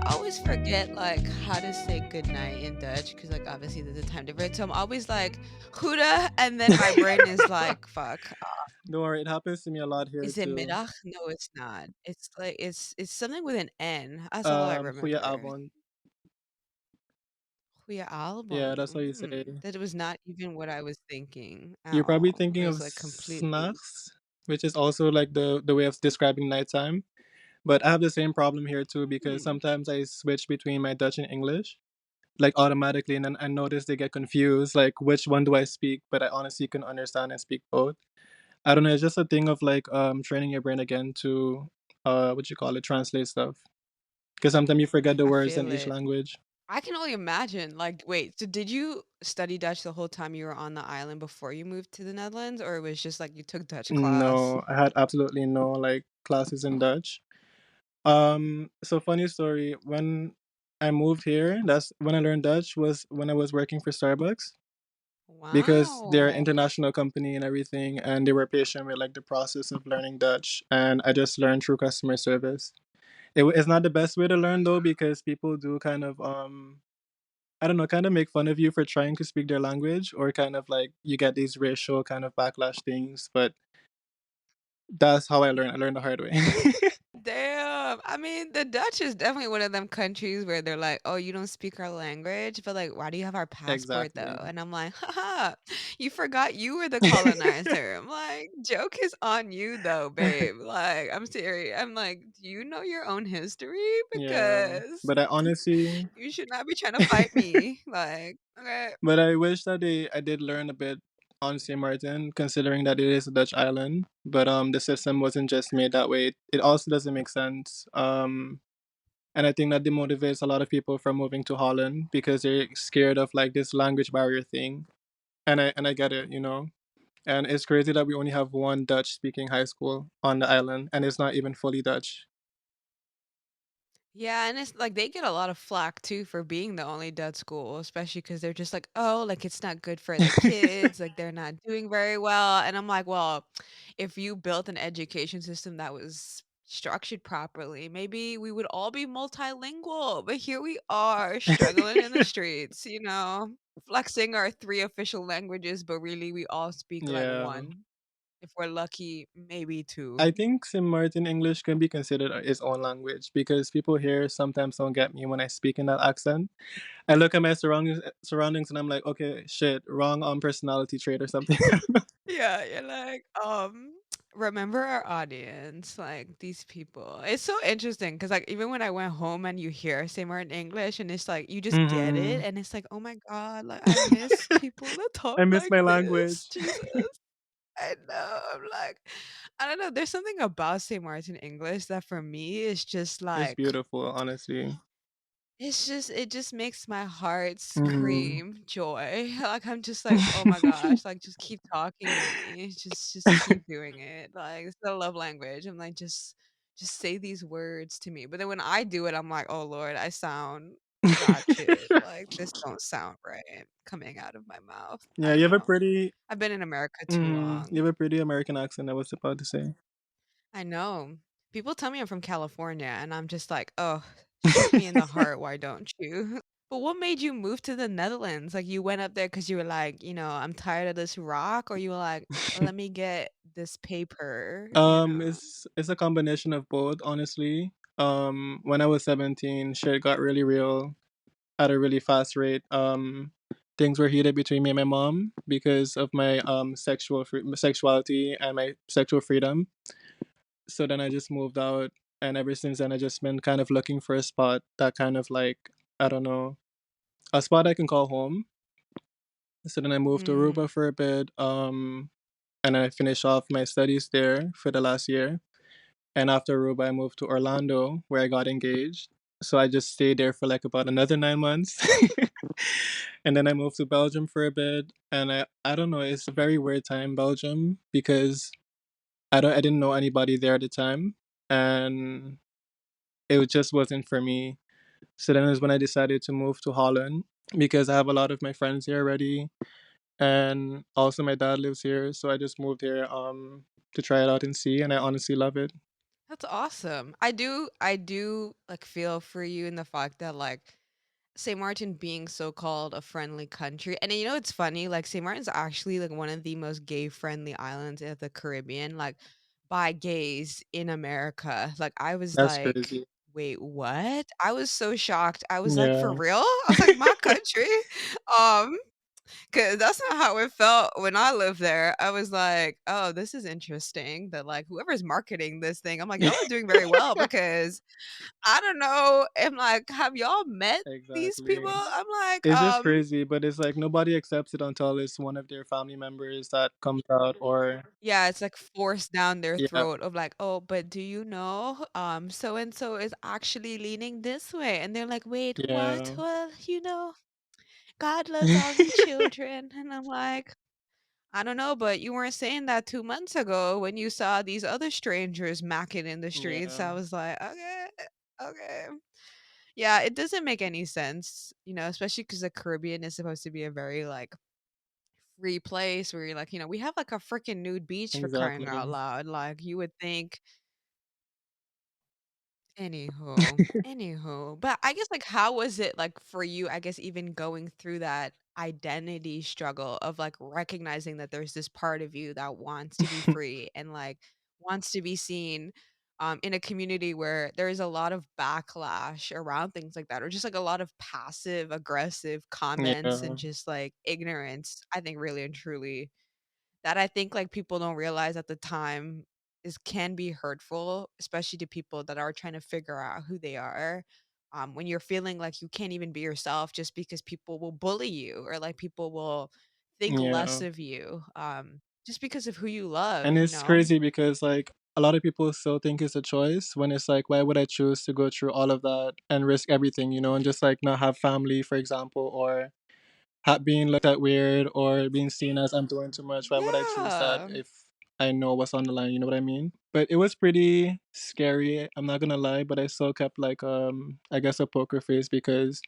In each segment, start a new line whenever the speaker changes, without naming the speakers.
I always forget like how to say goodnight in Dutch because like obviously there's a time difference. So I'm always like "goedendag," and then my brain is like, "Fuck,
Don't worry, it happens to me a lot here
is it
too.
middag? No, it's not. It's like it's something with an N. That's all I
Goeie
remember.
avond.
Goeie
Yeah,
album.
that's what you say.
That was not even what I was thinking at
You're probably
all.
thinking
It
of
was like completely
s'nachts, which is also like the way of describing nighttime. But I have the same problem here too because
hmm.
sometimes I switch between my Dutch and English, like automatically, and then I notice they get confused, like which one do I speak? But I honestly can understand and speak both. I don't know. It's just a thing of like training your brain again to what you call it, translate stuff. Because sometimes you forget the
I
words in
feel
each
it.
language.
I can only imagine. Like, wait, so did you study Dutch the whole time you were on the island before you moved to the Netherlands, or it was just like you took Dutch class?
No, I had absolutely no like classes in Dutch. So funny story. When I moved here, that's when I learned Dutch was when I was working for Starbucks because they're an
Wow.
international company and everything, and they were patient with like the process of learning Dutch, and I just learned through customer service. It's not the best way to learn though because people do kind of I don't know, kind of make fun of you for trying to speak their language, or kind of like you get these racial kind of backlash things. But that's how I learned. I learned the hard way.
Damn. I mean, the Dutch is definitely one of them countries where they're like, "Oh, you don't speak our language, but like, why do you have our passport though?"
Exactly.
And I'm like, "Haha, you forgot you were the colonizer." I'm like, "Joke is on you though, babe." Like, I'm serious. I'm like, "Do you know your own history?
Yeah,
Because
but I honestly,
you should not be trying to fight me." Like, okay.
but I wish that I did learn a bit on Saint Martin, considering that it is a Dutch island. But the system wasn't just made that way. It also doesn't make sense. And I think that demotivates a lot of people from moving to Holland because they're scared of like this language barrier thing. And I get it, you know. And it's crazy that we only have one Dutch speaking high school on the island, and it's not even fully Dutch.
Yeah, and it's like they get a lot of flack too for being the only Dutch school, especially because they're just like, "Oh, like it's not good for the kids, like they're not doing very well." And I'm like, "Well, if you built an education system that was structured properly, maybe we would all be multilingual." But here we are struggling in the streets, flexing our three official languages, but really we all speak like
Yeah.
one. If we're lucky, maybe
I
two.
think St. Martin English can be considered its own language because people here sometimes don't get me when I speak in that accent. I look at my surroundings and I'm like, okay, shit, wrong personality trait or something.
Yeah, you're like, remember our audience, like these people. It's so interesting because like even when I went home and you hear say more in English and it's like you just get it
hmm
and it's like, oh my God, like I miss people that talk
I miss
like
my
this.
language.
Jesus. I know. I'm like, I don't know. There's something about St. Martin English that for me is just
It's
like
beautiful, honestly.
it just makes my heart
hmm
scream joy. Like, I'm just like, "Oh my gosh, like, just keep talking to me. Just keep doing it." Like, it's the love language. I'm like, "Just say these words to me." But then when I do it, I'm like, "Oh Lord, I sound ratchet. Like, this don't sound right coming out of my mouth." I
yeah,
don't know. I've been in America too
you
long.
have a pretty American accent. I was about to say.
I know. People tell me I'm from California, and I'm just like, "Oh, shoot me in the heart, why don't you?" But what made you move to the Netherlands? Like, you went up there because you were like, "I'm tired of this rock," or you were like, "Let me get this paper?"
It's a combination of both, honestly. When I was 17, shit got really real at a really fast rate. Things were heated between me and my mom because of my sexuality and my sexual freedom. So then I just moved out, and ever since then I just been kind of looking for a spot that kind of like, I don't know, a spot I can call home. So then I moved to Aruba
Mm.
for a bit, and I finished off my studies there for the last year. And after Aruba, I moved to Orlando where I got engaged. So I just stayed there for like about another 9 months. And then I moved to Belgium for a bit. And I don't know, it's a very weird time, Belgium, because I didn't know anybody there at the time. And just wasn't for me. So then is when I decided to move to Holland because I have a lot of my friends here already. And also my dad lives here. So I just moved here to try it out and see, and I honestly love it.
That's awesome. I do like feel for you in the fact that like St. Martin being so-called a friendly country. And you know it's funny, like St. Martin's actually like one of the most gay-friendly islands in the Caribbean, like by gays in America. Like I was
That's
like,
crazy.
wait, what? I was so shocked. I was like, for
Yeah.
real? I was like, my country? Um, because that's not how it felt when I lived there. I was like, oh, this is interesting that like whoever's marketing this thing, I'm like, y'all are doing very well because I don't know. I'm like, have y'all met these people?
Exactly.
I'm like,
It's just crazy, but it's like nobody accepts it until it's one of their family members that comes out or
yeah, it's like forced down their
yeah,
throat of like, oh, but do you know, so and so is actually leaning this way, and they're like, wait, what?
yeah.
Well, God loves all his children, and I'm like, I don't know, but you weren't saying that 2 months ago when you saw these other strangers macking in the streets.
Yeah.
I was like, okay, okay. Yeah, it doesn't make any sense, especially because the Caribbean is supposed to be a very like free place where you're like, we have like a freaking nude beach for crying out
Exactly.
loud. Like you would think. Anywho, but I guess, like, how was it, like, for you, I guess, even going through that identity struggle of, like, recognizing that there's this part of you that wants to be free and, like, wants to be seen, in a community where there is a lot of backlash around things like that, or just, like, a lot of passive aggressive comments and
Yeah.
just, like, ignorance, I think, really and truly that I think, like, people don't realize at the time can be hurtful, especially to people that are trying to figure out who they are, when you're feeling like you can't even be yourself just because people will bully you or, like, people will think less
Yeah.
of you, just because of who you
And
love, you
it's
know?
crazy because like a lot of people still think it's a choice when it's like why would I choose to go through all of that and risk everything, and just like not have family, for example, or being looked at weird or being seen as I'm doing too much. Why would I choose that
Yeah.
if I know what's on the line? You know what I mean? But it was pretty scary. I'm not gonna lie, but I still kept like I guess a poker face because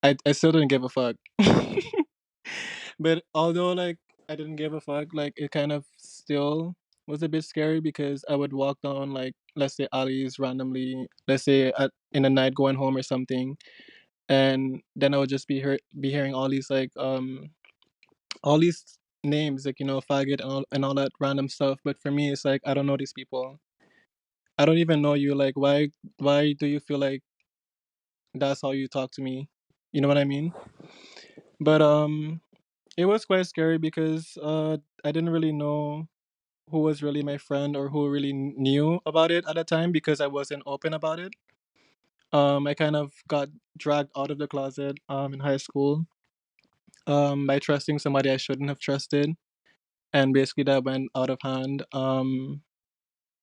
I still didn't give a fuck. But although like I didn't give a fuck, like it kind of still was a bit scary because I would walk down like let's say alleys randomly, let's say in the night going home or something, and then I would just be hearing all these names like faggot and all that random stuff. But for me, it's like I don't know these people. I don't even know you. Like why do you feel like that's how you talk to me? You know what I mean? But it was quite scary because I didn't really know who was really my friend or who really knew about it at the time because I wasn't open about it. I kind of got dragged out of the closet in high school by trusting somebody I shouldn't have trusted, and basically that went out of hand.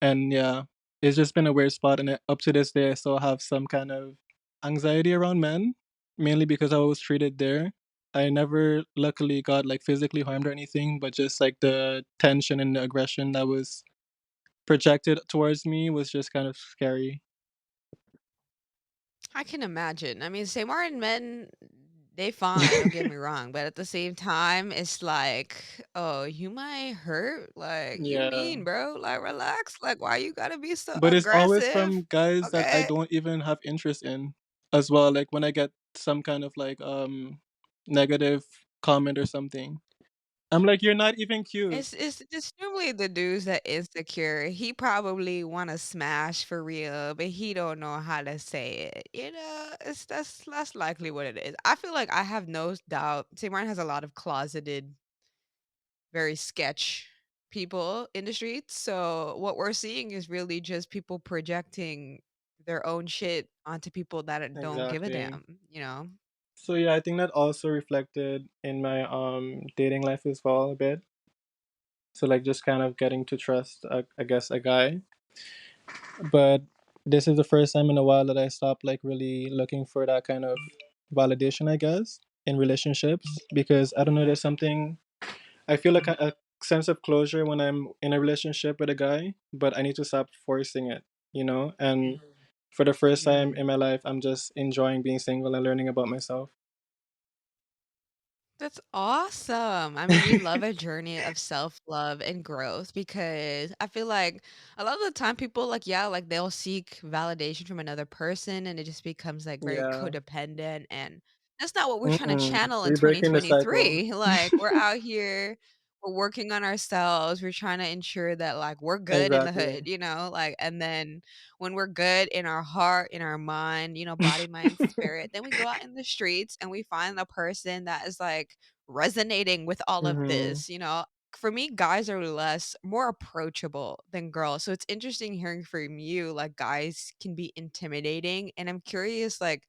And yeah, it's just been a weird spot, and up to this day, I still have some kind of anxiety around men, mainly because I was treated there. I never, luckily, got like physically harmed or anything, but just like the tension and the aggression that was projected towards me was just kind of scary.
I can imagine. I mean, St. Martin men, they fine, don't get me wrong, but at the same time, it's like, "Oh, you might hurt? Like, you
Yeah,
mean, bro? Like, relax. Like, why you gotta be so
but it's always
aggressive?"
from guys that I
Okay.
don't even have interest in, as well. Like when I get some kind of like negative comment or something, I'm like, you're not even cute.
It's normally the dudes that insecure. He probably wanna smash for real, but he don't know how to say it. It's that's likely what it is. I feel like I have no doubt St. Martin has a lot of closeted, very sketch people in the streets. So what we're seeing is really just people projecting their own shit onto people that don't give a
Exactly.
damn.
So yeah, I think that also reflected in my dating life as well a bit. So like just kind of getting to trust I guess a guy. But this is the first time in a while that I stopped like really looking for that kind of validation, I guess, in relationships because I don't know, there's something I feel like a sense of closure when I'm in a relationship with a guy, but I need to stop forcing it. And for the first time
Mm.
in my life, I'm just enjoying being single and learning about myself.
That's awesome. I mean, we love a journey of self-love and growth because I feel like a lot of the time people like, yeah, like they'll seek validation from another person and it just becomes like very
Yeah.
codependent and that's not what we're trying to
Mm-mm.
channel in
We're breaking the cycle.
2023. Like we're out here, we're working on ourselves, we're trying to ensure that like we're good in the
Exactly.
hood, like and then when we're good in our heart, in our mind, body, mind, spirit, then we go out in the streets and we find a person that is like resonating with all of
Mhm.
this. For me, guys are more approachable than girls. So it's interesting hearing from you, like guys can be intimidating. And I'm curious, like,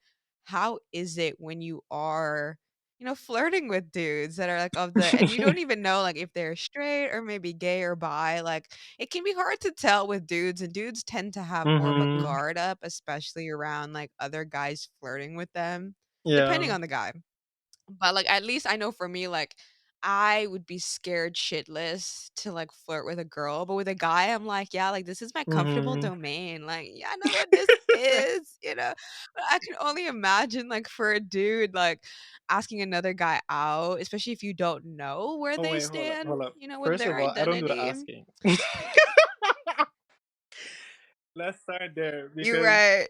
how is it when you are, flirting with dudes that are like and you don't even know like if they're straight or maybe gay or bi, like it can be hard to tell with dudes, and dudes tend to have more of a
Mhm.
guard up, especially around like other guys flirting with them, depending
Yeah.
on the guy. But, like, at least I know for me, like, I would be scared shitless to, like, flirt with a girl, but with a guy, I'm like, "Yeah, like, this is my comfortable
Mhm.
domain, like, yeah, I know what this is?" But I can only imagine, like, for a dude, like, asking another guy out, especially if you don't know where
Oh,
they
wait, hold up,
stand,
hold up.
with
First
their
of all, I don't do the
identity.
asking. Let's start there because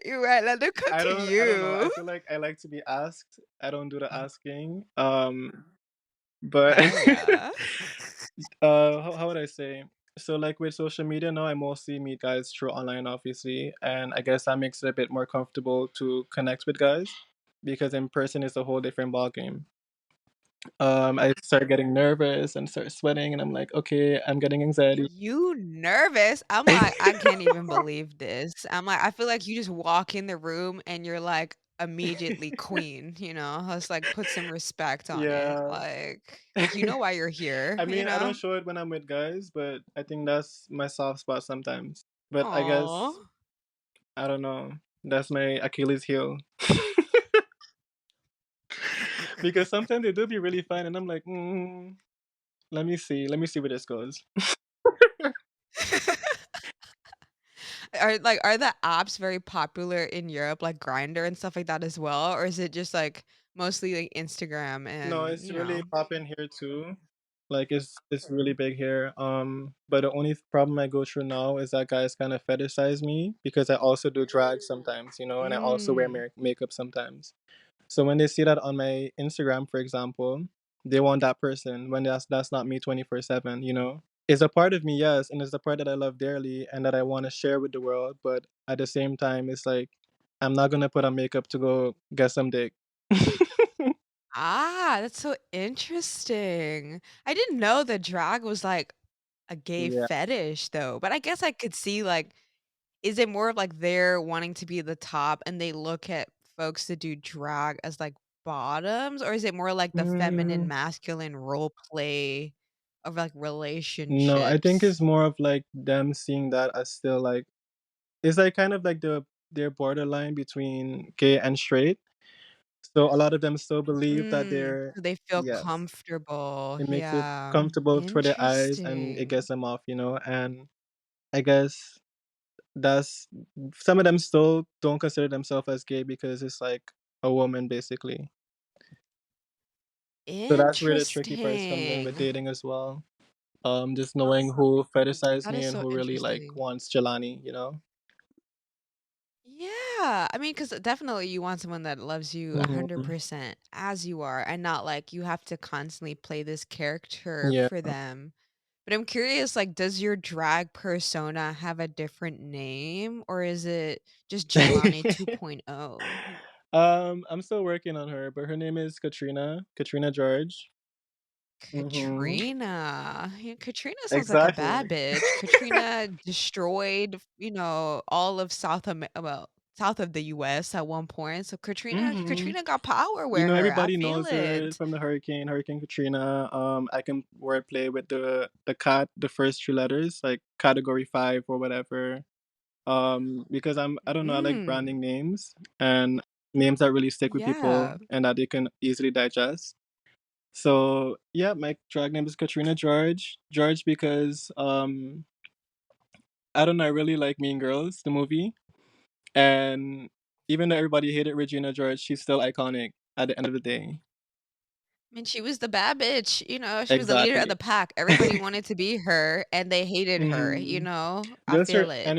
You're right, let them come to
I don't know. I
you.
feel like I like to be asked. I don't do the asking. But
Oh, yeah.
how would I say? So like with social media now, I mostly meet guys through online, obviously, and I guess that makes it a bit more comfortable to connect with guys because in person is a whole different ballgame. I start getting nervous and start sweating, and I'm like, okay, I'm getting anxiety.
You nervous? I'm like, "I can't even believe this." I'm like, I feel like you just walk in the room and you're, like, immediately queen. Let's, like, put some respect on it.
Yeah.
Like, you know why you're here,
I
you
mean, I don't
know?
show it when I'm with guys, but I think that's my soft spot sometimes. But I
Aw.
guess I don't know. That's my Achilles heel. Because sometimes they do be really fun, and I'm like, let me see where this goes.
Are the apps very popular in Europe, like Grinder and stuff like that as well, or is it just, like, mostly, like, Instagram
No,
and,
it's really popping here too. Like it's really big here. But the only problem I go through now is that guys kind of fetishize me because I also do drag sometimes, and I also wear
Mm.
makeup sometimes. So when they see that on my Instagram, for example, they want that person when that's not me 24/7. It's a part of me, yes, and it's a part that I love dearly and that I want to share with the world. But at the same time, it's like I'm not gonna put on makeup to go get some dick.
Ah, that's so interesting. I didn't know that drag was, like, a gay
Yeah.
fetish though, but I guess I could see, like, is it more of, like, they're wanting to be the top and they look at folks that do drag as, like, bottoms, or is it more like the feminine,
Mm,
masculine role play of, like,
no, I think
relationships?
it's more of like them seeing that as still like it's like kind of like their borderline between gay and straight. So a lot of them still believe that they're
So they feel
yes.
comfortable,
It makes it
yeah.
comfortable for their eyes and it
Interesting.
gets them off. And I guess that's some of them still don't consider themselves as gay because it's like a woman basically. So that's where the tricky parts comes in with
Interesting.
dating as well. Just knowing who fetishizes
That
me
is
and
so
who really like
interesting.
wants Jelani.
Yeah, I mean, because definitely you want someone that loves you
Mhm.
100% as you are, and not like you have to constantly play this character
Yeah.
for them. But I'm curious, like, does your drag persona have a different name, or is it just Jelani 2.0?
I'm still working on her, but her name is Katrina George. Mhm.
Katrina. Yeah, Katrina sounds like a bad
Exactly.
bitch. Katrina destroyed, all of south of the US at one point. So Katrina
Mhm.
Katrina got power with her. I
Everybody
feel
knows her
it.
from the Hurricane Katrina. I can wordplay with the cat, the first three letters, like category 5 or whatever. Because I don't know, I like
Mm.
branding names and names that really stick with people
Yeah.
and that they can easily digest. So yeah, my drag name is Katrina George. George because I don't know, I really like Mean Girls, the movie. And even though everybody hated Regina George, she's still iconic at the end of the day.
I mean, she was the bad bitch, she was the leader of
Exactly.
the pack. Everybody wanted to be her, and they hated her,
Mhm.
I
Just
feel it.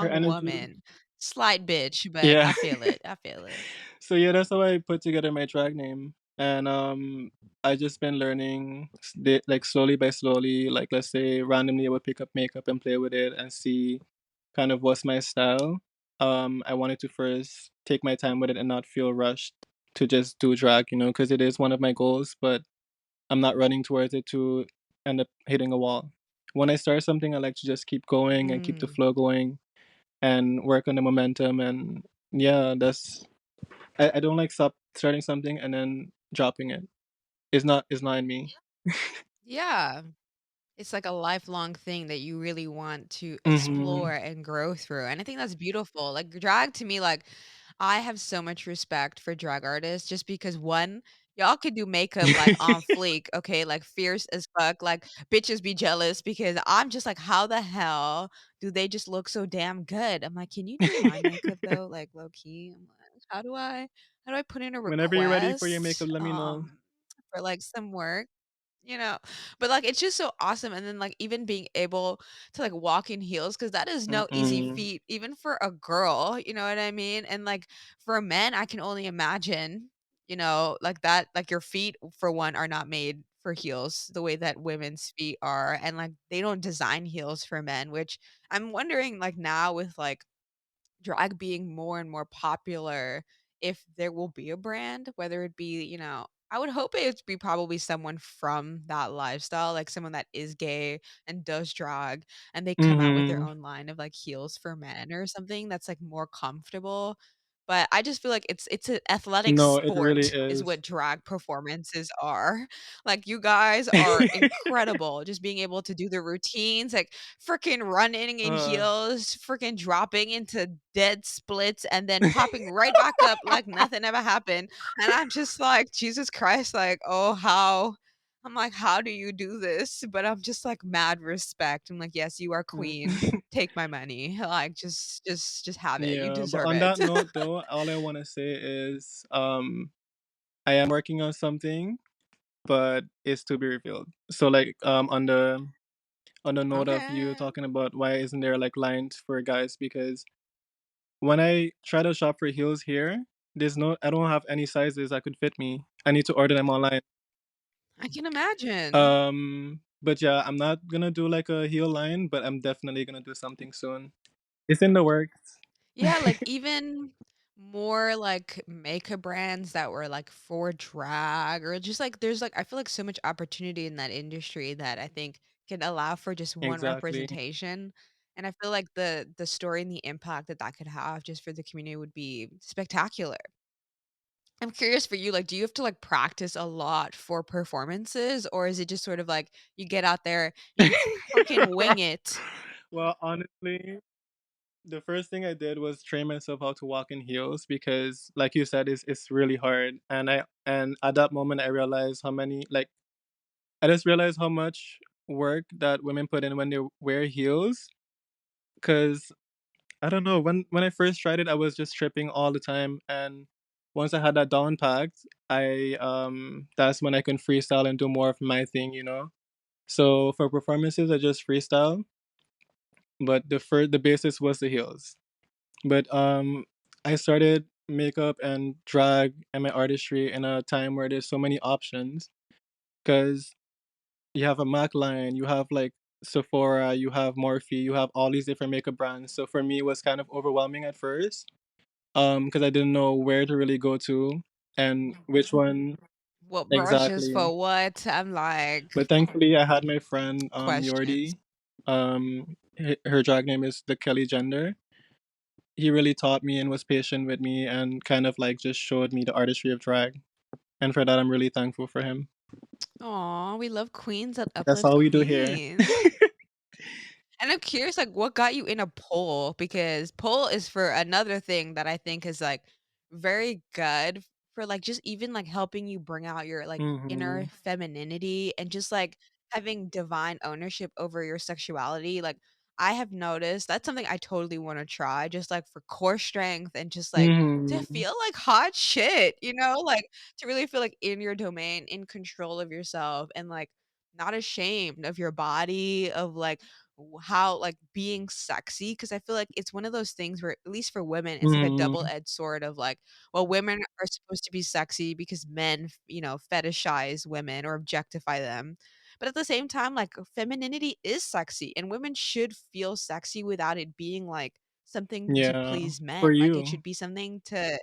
her
Strong
energy.
woman. Slight bitch, but
Yeah.
I feel it, I feel it.
So yeah, that's how I put together my drag name. And I just been learning like slowly by slowly, like let's say randomly I would pick up makeup and play with it and see kind of what's my style. I wanted to first take my time with it and not feel rushed to just do drag, because it is one of my goals, but I'm not running towards it to end up hitting a wall. When I start something, I like to just keep going and keep the
Mm.
flow going and work on the momentum. And yeah, I don't like starting something and then dropping it. It's not in me.
Yeah. It's like a lifelong thing that you really want to
Mhm.
explore and grow through, and I think that's beautiful. Like, drag to me, like, I have so much respect for drag artists just because, 1, y'all could do makeup, like, on fleek, okay, like, fierce as fuck, like, bitches be jealous because I'm just like, "How the hell do they just look so damn good?" I'm like, "Can you do my makeup, though?" Like, low key, I'm like, how do I put in a
Whenever you're ready for your
request,
makeup, let me know.
for, like, some work? You know? But, like, it's just so awesome, and then, like, even being able to, like, walk in heels, because that is no easy
Mm-mm.
feat, even for a girl, you know what I mean? And, like, for men, I can only imagine, like, that like, your feet, for one, are not made for heels the way that women's feet are, and, like, they don't design heels for men, which I'm wondering, like, now with, like, drag being more and more popular, if there will be a brand, whether it be, I would hope it'd be probably someone from that lifestyle, like someone that is gay and does drag, and they come out with their
Mhm.
own line of like heels for men or something that's like more comfortable. But I just feel like it's an athletic
No, it really
sport is
is.
what drag performances are. Like you guys are incredible just being able to do the routines, like freaking running in
Uh.
heels, freaking dropping into dead splits, and then popping right back up like nothing ever happened. And I'm just like, Jesus Christ, like, oh, how? I'm like, how do you do this? But I'm just like mad respect. I'm like, yes, you are queen. Take my money. Like, just have it. You
Yeah, but
deserve
on
it.
that note though, all I wanna say is, I am working on something, but it's to be revealed. So, like, on the note of you
Okay.
talking about why isn't there, like, lines for guys, because when I try to shop for heels here, I don't have any sizes that could fit me. I need to order them online.
I can imagine.
But yeah, I'm not gonna do, like, a heel line, but I'm definitely gonna do something soon. It's in the works.
Yeah, like, even more, like, makeup brands that were, like, for drag or just, like there's, like I feel like so much opportunity in that industry that I think can allow for just one
Exactly.
representation, and I feel like the story and the impact that that could have just for the community would be spectacular. I'm curious for you, like, do you have to, like, practice a lot for performances, or is it just sort of like you get out there and you freaking wing it?
Well, honestly, the first thing I did was train myself how to walk in heels because, like you said, it's really hard. And at that moment, I realized I just realized how much work that women put in when they wear heels. Because I don't know, when I first tried it, I was just tripping all the time, and once I had that down packed, I that's when I can freestyle and do more of my thing. So for performances, I just freestyle, but the basis was the heels. But I started makeup and drag and my artistry in a time where there's so many options because you have a Mac line, you have like Sephora, you have Morphe, you have all these different makeup brands. So for me, it was kind of overwhelming at first, because I didn't know where to really go to and which one
What brushes
exactly.
for what? I'm like,
But thankfully, I had my friend
questions.
Yordi. Her drag name is the Kelly Gender. He really taught me and was patient with me and kind of like just showed me the artistry of drag. And for that, I'm really thankful for him.
Aw, we love queens that
That's
uplift
all we do here.
queens. And I'm curious, like, what got you in a pole? Because pole is for another thing that I think is, like, very good for, like, just even, like, helping you bring out your, like, inner
Mhm.
femininity and just, like, having divine ownership over your sexuality. Like, I have noticed that's something I totally wanna try, just, like, for core strength and just, like, to
Mhm.
feel like hot shit, you know? Like, to really feel, like, in your domain, in control of yourself, and, like, not ashamed of your body, of, like, how, like, being sexy, because I feel like it's one of those things where, at least for women, it's like a
Mhm.
double-edged sword of, like, well, women are supposed to be sexy because men, fetishize women or objectify them. But at the same time, like, femininity is sexy, and women should feel sexy without it being, like, something to
Yeah.
please
For
men. Like, it
you.
should be something to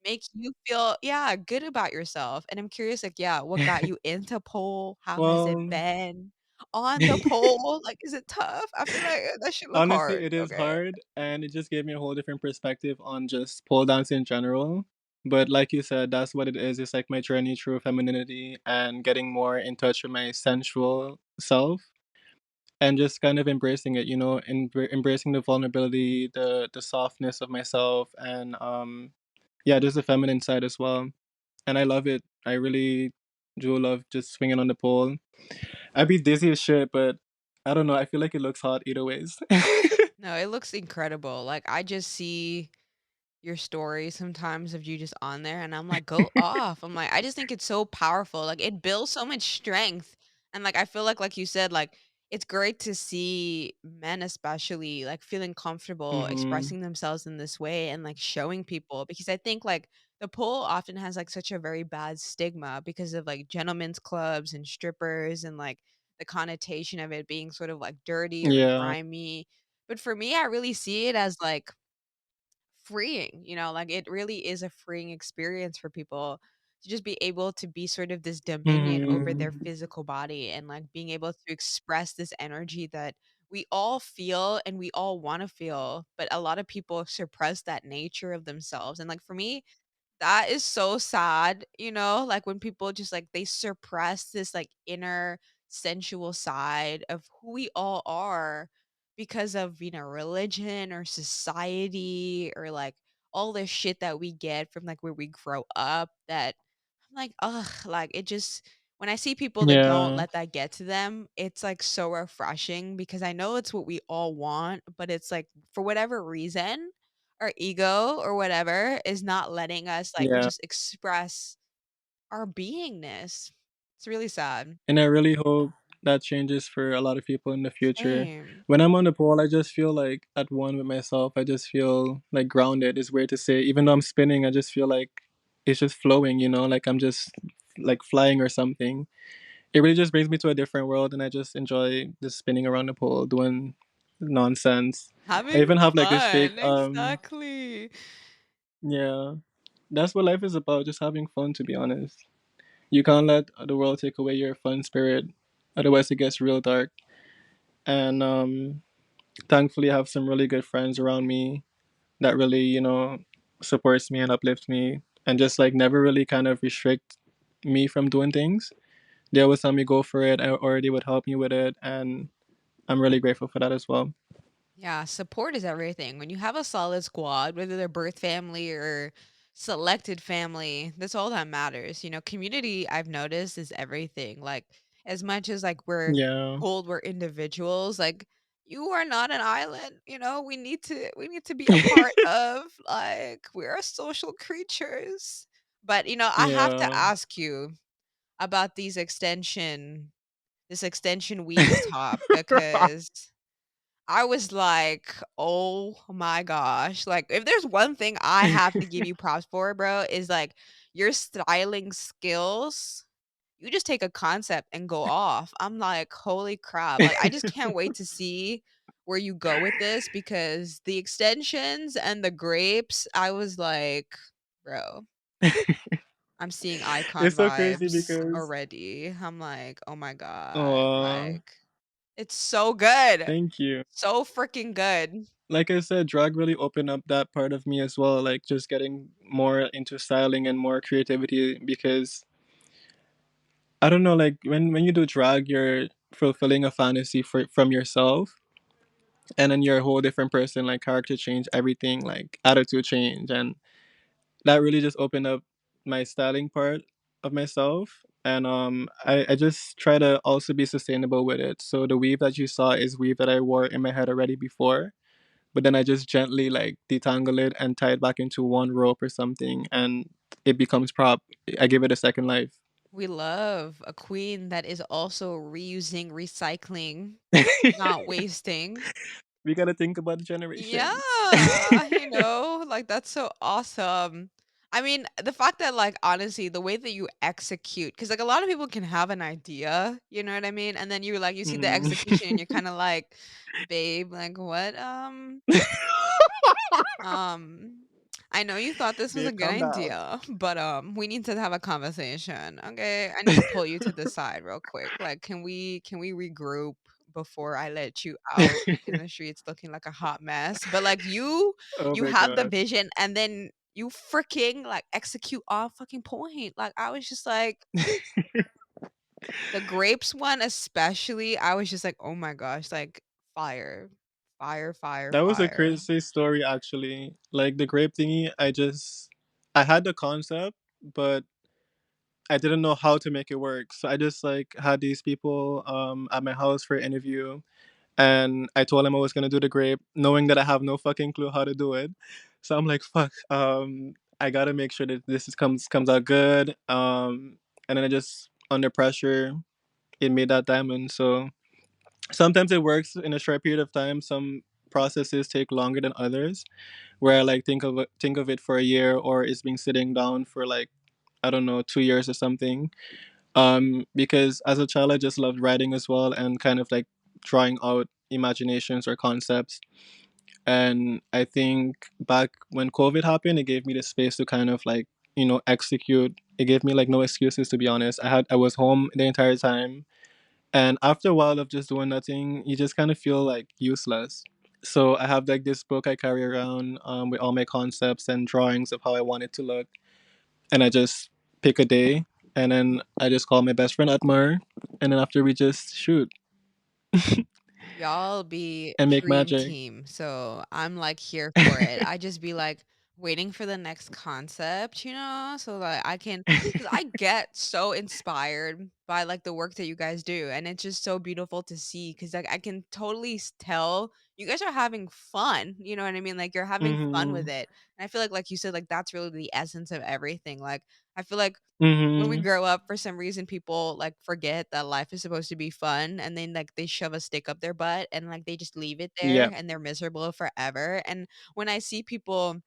make you feel, yeah, good about yourself. And I'm curious, like, yeah, what got you into pole? How has it
Well,
been on the pole? Like, is it tough? I feel like that should look
honestly,
hard.
it is
Okay.
hard, and it just gave me a whole different perspective on just pole dance in general. But like you said, that's what it is. It's like my journey through femininity and getting more in touch with my sensual self and just kind of embracing it, embracing the vulnerability, the softness of myself, and yeah, there's a feminine side as well, and I love it. I really do love just swinging on the pole. I'd be dizzy as shit, but I don't know. I feel like it looks hot either ways.
No, it looks incredible. Like, I just see your story sometimes of you just on there, and I'm like, "Go off." I'm like, I just think it's so powerful, like, it builds so much strength, and, like, I feel like you said, like, it's great to see men especially, like, feeling comfortable
Mhm.
expressing themselves in this way and, like, showing people because I think, like, the pole often has, like, such a very bad stigma because of, like, gentlemen's clubs and strippers and, like, the connotation of it being sort of, like, dirty or
Yeah.
grimy, but for me, I really see it as, like, freeing, like it really is a freeing experience for people to just be able to be sort of this dominion over their
Mhm.
physical body and like being able to express this energy that we all feel and we all want to feel, but a lot of people suppress that nature of themselves. And like for me, that is so sad, like when people just like they suppress this like inner sensual side of who we all are because of, religion or society or like all the shit that we get from like where we grow up that I'm like, ugh, like it just when I see people that don't
Yeah.
let that get to them, it's like so refreshing because I know it's what we all want, but it's like for whatever reason, our ego or whatever is not letting us, like,
Yeah.
just express our beingness. It's really sad.
And I really hope that changes for a lot of people in the future.
Same.
When I'm on the pole, I just feel like at one with myself. I just feel like grounded. It's weird to say. Even though I'm spinning, I just feel like it's just flowing, like I'm just like flying or something. It really just brings me to a different world, and I just enjoy just spinning around the pole doing nonsense. I
Having
even have like this fake
fun, exactly.
yeah. That's what life is about, just having fun, to be honest. You can't let the world take away your fun spirit, otherwise it gets real dark. And thankfully I have some really good friends around me that really, supports me and uplifts me and just like never really kind of restrict me from doing things. They always tell me go for it, or they would help me with it, and I'm really grateful for that as well.
Yeah, support is everything. When you have a solid squad, whether they're birth family or selected family, that's all that matters. Community I've noticed is everything. Like as much as like we're
Yeah.
told we're individuals, like you are not an island, we need to be a part of like we're social creatures. But I have to
Yeah.
ask you about this extension weave top because I was like, "Oh my gosh." Like, if there's one thing I have to give you props for, bro, is like your styling skills. You just take a concept and go off. I'm like, "Holy crap." Like, I just can't wait to see where you go with this because the extensions and the grapes, I was like, "Bro, I'm seeing icon
It's so crazy
vibes
because
already." I'm like, "Oh my god."
oh,
Like, it's so good.
thank you.
So freaking good.
Like I said, drag really opened up that part of me as well, like just getting more into styling and more creativity because I don't know, like when you do drag, you're fulfilling a fantasy from yourself, and then you're a whole different person, like character change, everything, like attitude change, and that really just opened up my styling part of myself. and I just try to also be sustainable with it. So the weave that you saw is weave that I wore in my head already before, but then I just gently like detangle it and tie it back into one rope or something, and it becomes prop. I give it a second life.
We love a queen that is also reusing, recycling, not wasting.
We gotta think about the generations.
Yeah, like that's so awesome. I mean, the fact that like honestly, the way that you execute, because like a lot of people can have an idea, you know what I mean? And then you see the
Mm.
execution and you're kind of like, babe, like what? Um, I know you thought this was a
Babe,
good
calm down.
idea, but we need to have a conversation. Okay? I need to pull you to the side real quick. Like can we regroup before I let you out in the streets looking like a hot mess? But like
Oh
you
my
have the
god.
vision and then you freaking like execute on fucking point. Like I was just like the grapes one especially, I was just like, "Oh my gosh, like fire. Fire, fire,
That was a
fire."
crazy story actually. Like the grape thingy, I had the concept, but I didn't know how to make it work. So I just like had these people at my house for an interview, and I told them I was gonna do the grape, knowing that I have no fucking clue how to do it. So I'm like, fuck, I gotta make sure that comes out good. And then I just under pressure, it made that diamond. So sometimes it works in a short period of time. Some processes take longer than others. Where I like think of it for a year, or it's been sitting down for like I don't know 2 years or something. Because as a child, I just loved writing as well and kind of like drawing out imaginations or concepts. And I think back when COVID happened, it gave me the space to kind of like execute. It gave me like no excuses, to be honest. I was home the entire time, and after a while of just doing nothing, you just kind of feel like useless. So I have like this book I carry around with all my concepts and drawings of how I want it to look, and I just pick a day, and then I just call my best friend Atmar, and then after we just shoot
Y'all be
and make
dream
magic.
team, so I'm, like, here for it. I just be, like, waiting for the next concept, so that I can, because I get so inspired by, like, the work that you guys do, and it's just so beautiful to see. Because like, I can totally tell you guys are having fun, you know what I mean? Like, you're having fun with
Mhm.
it, and I feel like you said, like, that's really the essence of everything. Like, I feel like when we
Mhm.
grow up, for some reason, people, like, forget that life is supposed to be fun, and then, like, they shove a stick up their butt, and, like, they just leave it there,
Yeah.
and they're miserable forever, and when I see people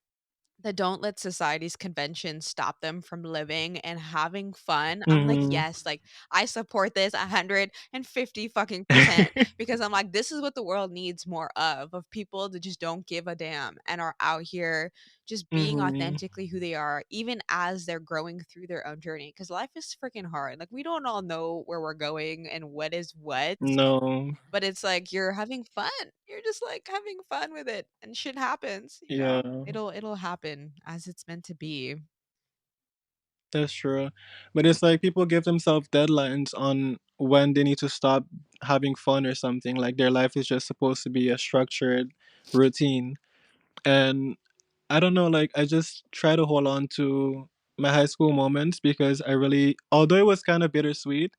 that don't let society's conventions stop them from living and having fun, I'm like,
Mhm.
"Yes," like, I support this 150 fucking percent because I'm like, "This is what the world needs more of people that just don't give a damn and are out here just being
Mhm.
authentically who they are, even as they're growing through their own journey. Because life is freaking hard, like, we don't all know where we're going and what is what,
No.
but it's like you're having fun. You're just, like, having fun with it, and shit happens,
Yeah.
It'll happen as it's meant to be.
That's true. But it's like people give themselves deadlines on when they need to stop having fun or something. Like their life is just supposed to be a structured routine. And I don't know, like I just try to hold on to my high school moments because I really, although it was kind of bittersweet,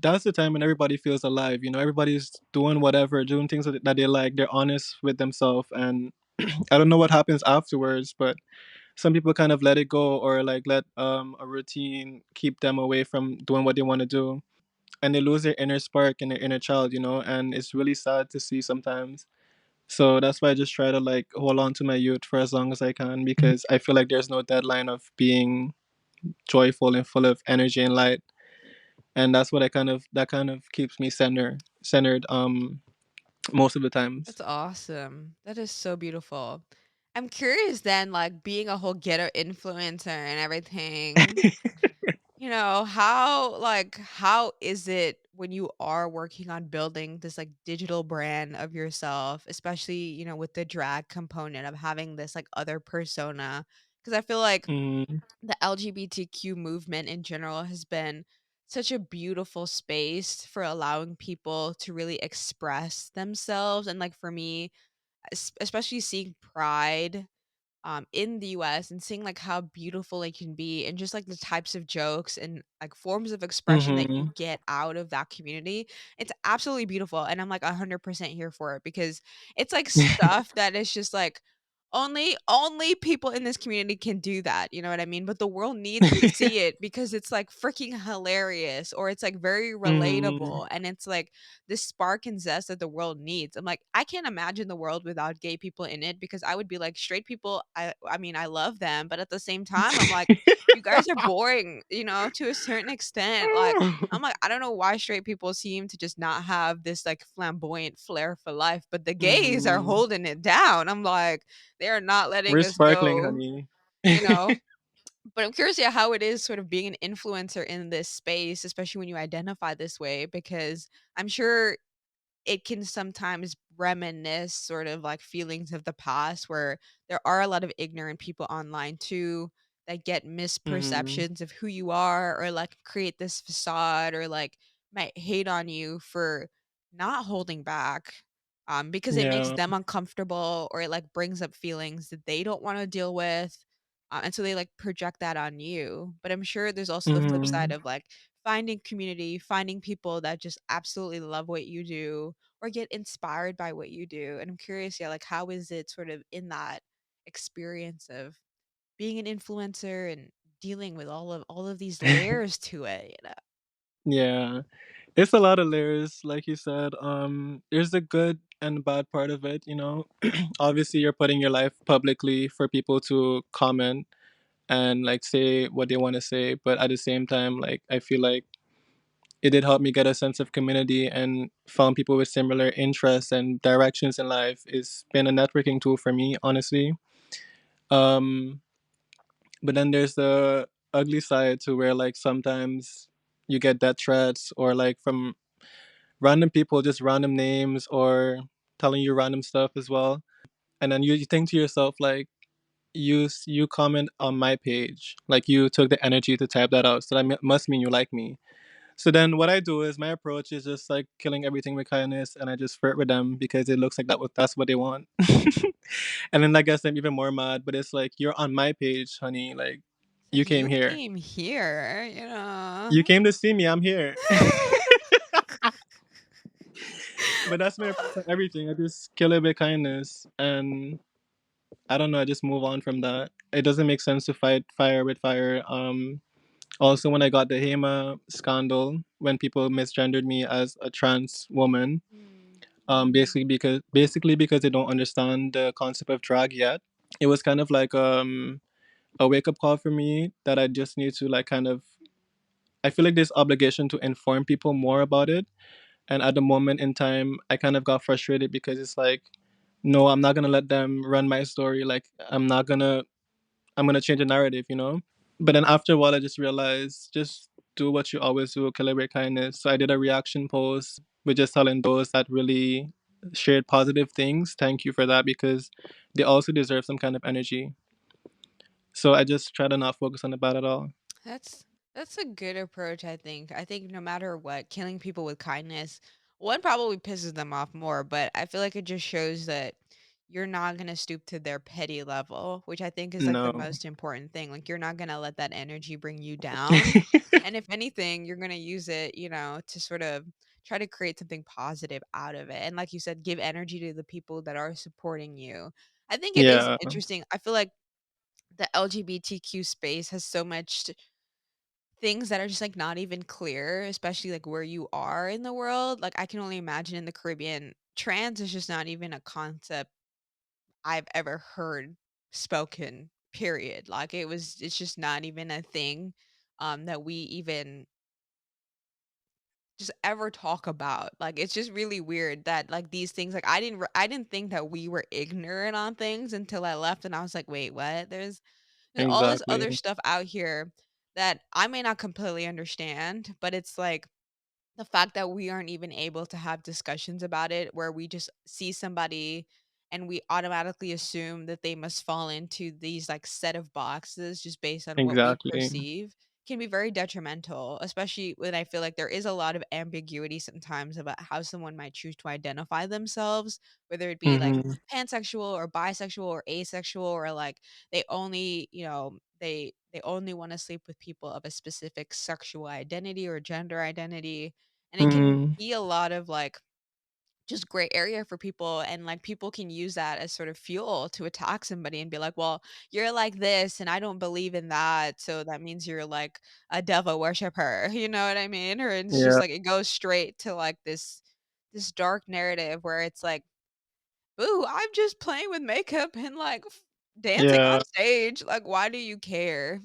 that's the time when everybody feels alive. Everybody's doing whatever, doing things that they like. They're honest with themselves. And I don't know what happens afterwards, but some people kind of let it go or like let a routine keep them away from doing what they want to do, and they lose their inner spark and their inner child, and it's really sad to see sometimes. So that's why I just try to like hold on to my youth for as long as I can, because I feel like there's no deadline of being joyful and full of energy and light. And that's what I kind of keeps me centered most of the times.
That's awesome. That is so beautiful. I'm curious then, like, being a whole ghetto influencer and everything, how is it when you are working on building this, like, digital brand of yourself, especially, with the drag component of having this, like, other persona? Because I feel like
Mm,
the LGBTQ movement in general has been such a beautiful space for allowing people to really express themselves, and like for me, especially seeing pride in the US and seeing like how beautiful it can be and just like the types of jokes and like forms of expression that you
Mhm.
get out of that community. It's absolutely beautiful. And I'm like 100% here for it because it's like stuff that is just like only people in this community can do that, you know what I mean? But the world needs to see it because it's like freaking hilarious or it's like very
Mhm.
relatable and it's like this spark and zest that the world needs. I'm like, I can't imagine the world without gay people in it because I would be like straight people, I mean, I love them, but at the same time, I'm like, you guys are boring, you know, to a certain extent. Like, I'm like, I don't know why straight people seem to just not have this like flamboyant flair for life, but the gays are
Mhm.
holding it down. I'm like, they are not letting
We're
us
sparkling,
go,
honey.
you know? But I'm curious, yeah, how it is sort of being an influencer in this space, especially when you identify this way, because I'm sure it can sometimes reminisce sort of like feelings of the past where there are a lot of ignorant people online too that get
Mhm.
misperceptions of who you are or like create this facade or like might hate on you for not holding back because it makes
Yeah.
them uncomfortable or it like brings up feelings that they don't want to deal with and so they like project that on you, but I'm sure there's also the flip side
Mhm.
of like finding community, finding people that just absolutely love what you do or get inspired by what you do. And I'm curious, yeah, like how is it sort of in that experience of being an influencer and dealing with all of these layers to it, you know?
Yeah. It's a lot of layers, like you said. There's a good and bad part of it, you know. Obviously, you're putting your life publicly for people to comment and like say what they want to say, but at the same time, like I feel like it did help me get a sense of community and found people with similar interests and directions in life. It's been a networking tool for me, honestly. Um, but then there's the ugly side to where like sometimes you get death threats or like from random people, just random names or telling you random stuff as well. And then you think to yourself like, you comment on my page, like you took the energy to type that out, so that must mean you like me. So then what I do is my approach is just like killing everything with kindness, and I just flirt with them because it looks like that's what they want. And then I guess I'm even more mad, but it's like you're on my page, honey. Like
It's
you
like
came
you
here,
came here, you
you
know.
came to see me. I'm here. But that's my approach on everything. I just kill it with kindness, and I don't know. I just move on from that. It doesn't make sense to fight fire with fire. Also, when I got the HEMA scandal, when people misgendered me as a trans woman,
Mm.
basically because they don't understand the concept of drag yet. It was kind of like a wake up call for me that I just need to like kind of. I feel like there's obligation to inform people more about it, and at the moment in time, I kind of got frustrated because it's like, no, I'm not gonna let them run my story. Like I'm gonna change the narrative, you know. But then after a while, I just realized just do what you always do, celebrate kindness. So I did a reaction post with just telling those that really shared positive things, thank you for that because they also deserve some kind of energy. So I just try to not focus on the bad at all.
That's that's a good approach, I think. I think no matter what, killing people with kindness, one probably pisses them off more, but I feel like it just shows that you're not gonna stoop to their petty level, which I think is like the
No.
most important thing. Like you're not gonna let that energy bring you down. And if anything, you're gonna use it, you know, to sort of try to create something positive out of it. And like you said, give energy to the people that are supporting you. I think it is
Yeah,
interesting. I feel like the LGBTQ space has so much things that are just, like, not even clear, especially, like, where you are in the world. Like, I can only imagine in the Caribbean, trans is just not even a concept I've ever heard spoken, period. Like, it's just not even a thing, that we even just ever talk about. Like, it's just really weird that, like, these things like, I didn't think that we were ignorant on things until I left, and I was like, "Wait, what? There's all this other
exactly.
stuff out here that I may not completely understand, but it's like the fact that we aren't even able to have discussions about it where we just see somebody and we automatically assume that they must fall into these like set of boxes just based on what we
Exactly.
perceive can be very detrimental, especially when I feel like there is a lot of ambiguity sometimes about how someone might choose to identify themselves, whether it be like
Mhm.
pansexual or bisexual or asexual, or like they only, they only want to sleep with people of a specific sexual identity or gender identity. And it can
Mhm.
be a lot of like just gray area for people, and like people can use that as sort of fuel to attack somebody and be like, well, you're like this and I don't believe in that, so that means you're like a devil worshiper. You know what I mean? Or it's just
Yeah.
like it goes straight to like this dark narrative where it's like, ooh, I'm just playing with makeup and like dancing on
Yeah.
stage, like why do you care,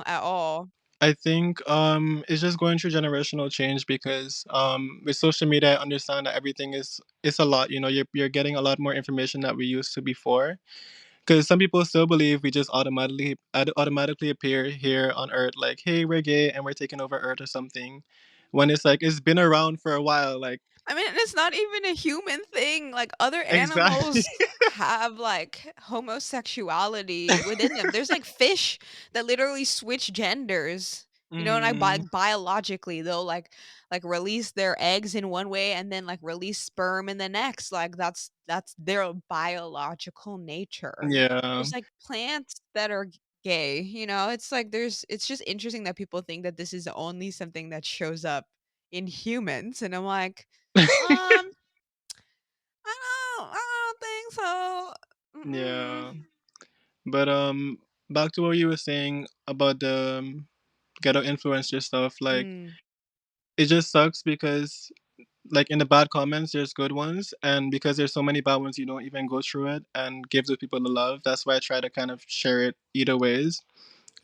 at all?
I think it's just going through generational change because with social media I understand that everything is it's a lot, you know, you're getting a lot more information that we used to before. Because some people still believe we just automatically appear here on Earth, like, hey, we're gay and we're taking over Earth or something. When it's like it's been around for a while, like
I mean, it's not even a human thing, like, other
exactly.
animals have, like, homosexuality within them. There's, like, fish that literally switch genders, and, like,
Hmm.
biologically, they'll, like, release their eggs in one way and then, like, release sperm in the next, like, that's their biological nature.
Yeah.
There's, like, plants that are gay, it's just interesting that people think that this is only something that shows up in humans, and I'm like, um, I don't think so. Mm-mm.
Yeah. But back to what you were saying about the ghetto influencer stuff, like
Mm.
it just sucks because like in the bad comments there's good ones, and because there's so many bad ones you don't even go through it and give the people the love. That's why I try to kind of share it either ways.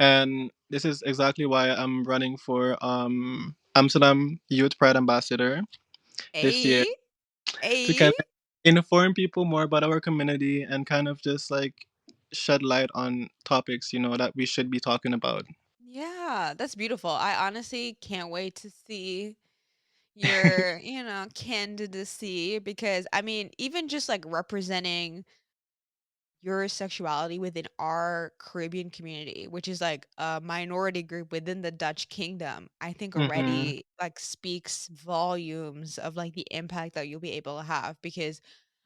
And this is exactly why I'm running for Amsterdam Youth Pride Ambassador this year,
Ayy,
to
ayy.
kind of inform people more about our community and kind of just like shed light on topics, you know, that we should be talking about.
Yeah, that's beautiful. I honestly can't wait to see your, candidacy because, I mean, even just, like, representing your sexuality within our Caribbean community, which is like a minority group within the Dutch kingdom, I think
Mm-hmm.
already like speaks volumes of like the impact that you'll be able to have because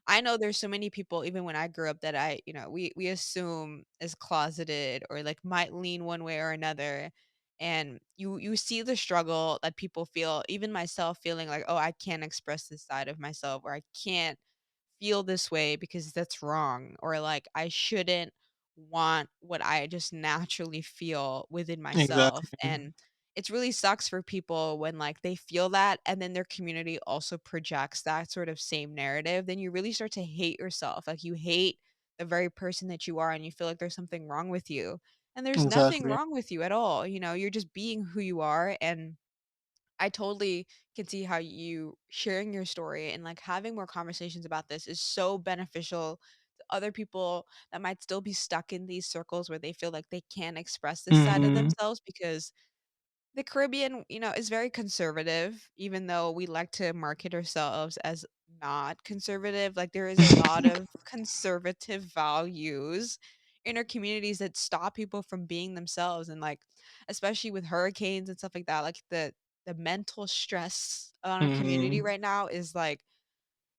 I know there's so many people even when I grew up that we assume is closeted or like might lean one way or another. And you see the struggle that people feel, even myself feeling like, oh, I can't express this side of myself or I can't feel this way because that's wrong, or like I shouldn't want what I just naturally feel within myself.
Exactly.
And it's really sucks for people when like they feel that and then their community also projects that sort of same narrative. Then you really start to hate yourself. Like you hate the very person that you are and you feel like there's something wrong with you. And there's nothing
Exactly.
wrong with you at all. You're just being who you are. And I totally can see how you sharing your story and like having more conversations about this is so beneficial to other people that might still be stuck in these circles where they feel like they can't express this side of
Mm-hmm.
themselves because the Caribbean, is very conservative, even though we like to market ourselves as not conservative. Like there is a lot of conservative values in our communities that stop people from being themselves. And like, especially with hurricanes and stuff like that, like the mental stress on our community
Mm-hmm.
right now is like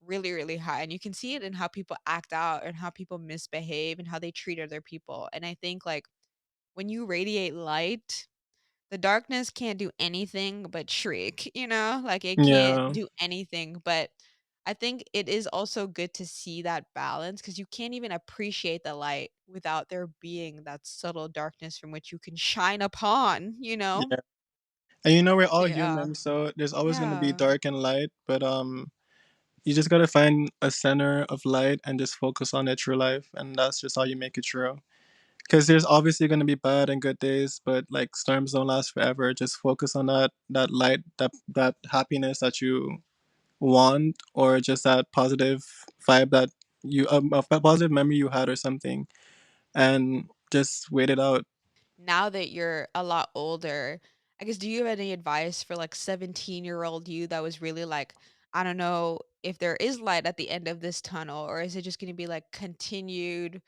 really, really high. And you can see it in how people act out and how people misbehave and how they treat other people. And I think like when you radiate light, the darkness can't do anything but shriek, Like, it can't
Yeah.
do anything, but I think it is also good to see that balance because you can't even appreciate the light without there being that subtle darkness from which you can shine upon, you know?
Yeah. And you know we're
So,
all
yeah.
humans, so there's always gonna be
Yeah.
dark and light, but you just gotta find a center of light and just focus on it through life, and that's just how you make it through. Because there's obviously gonna be bad and good days, but like storms don't last forever. Just focus on that light, that happiness that you want, or just that positive vibe that you a positive memory you had or something, and just wait it out.
Now that you're a lot older, I guess, do you have any advice for like 17-year-old you that was really like, I don't know if there is light at the end of this tunnel, or is it just going to be like continued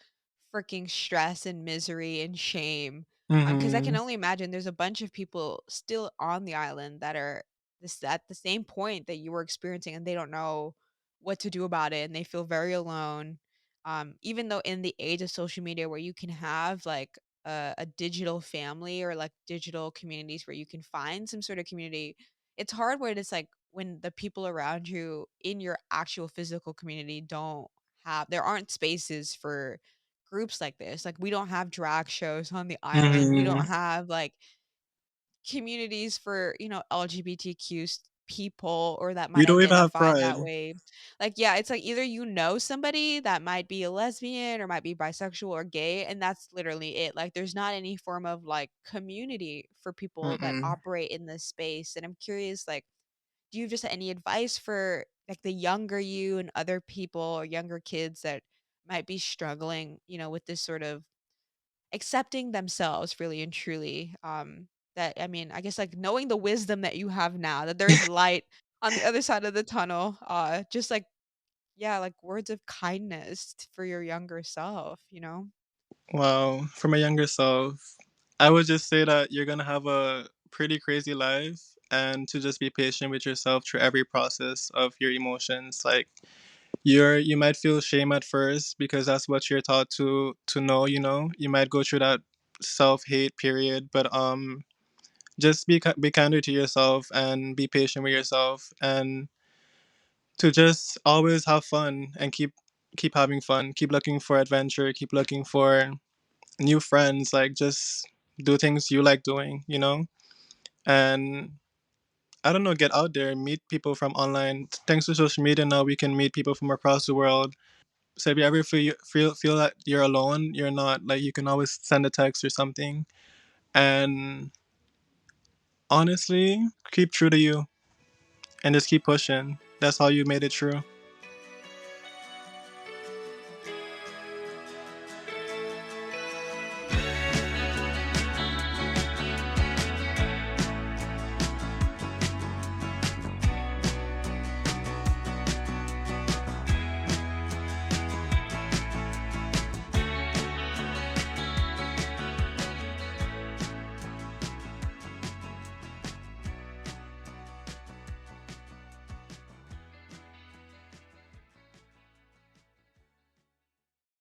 freaking stress and misery and shame Because I can
Mhm.
only imagine there's a bunch of people still on the island that are this at the same point that you were experiencing, and they don't know what to do about it, and they feel very alone. Even though in the age of social media where you can have like a digital family or like digital communities where you can find some sort of community, it's hard when it's like when the people around you in your actual physical community don't have there aren't spaces for groups like this. Like, we don't have drag shows on the island. We
Mhm.
don't have, like, communities for, LGBTQ people or that
We
might
don't even have
identify
pride.
that way. Like, yeah, it's like either you know somebody that might be a lesbian or might be bisexual or gay, and that's literally it. Like, there's not any form of, like, community for people that
Mm-mm.
operate in this space, and I'm curious, like, do you have just any advice for, like, the younger you and other people or younger kids that might be struggling, with this sort of accepting themselves really and truly, that I mean, I guess, like, knowing the wisdom that you have now, that there's light on the other side of the tunnel, just, like yeah, like, words of kindness for your younger self, you know?
Wow. For my younger self, I would just say that you're gonna have a pretty crazy life and to just be patient with yourself through every process of your emotions. Like you might feel shame at first because that's what you're taught to know, you know. You might go through that self-hate period, but just be kinder to yourself and be patient with yourself and to just always have fun and keep having fun, keep looking for adventure, keep looking for new friends, like just do things you like doing, you know? And I don't know, get out there, meet people from online. Thanks to social media now we can meet people from across the world. So if you ever feel that you're alone, you're not, like you can always send a text or something. And honestly, keep true to you and just keep pushing. That's how you made it true.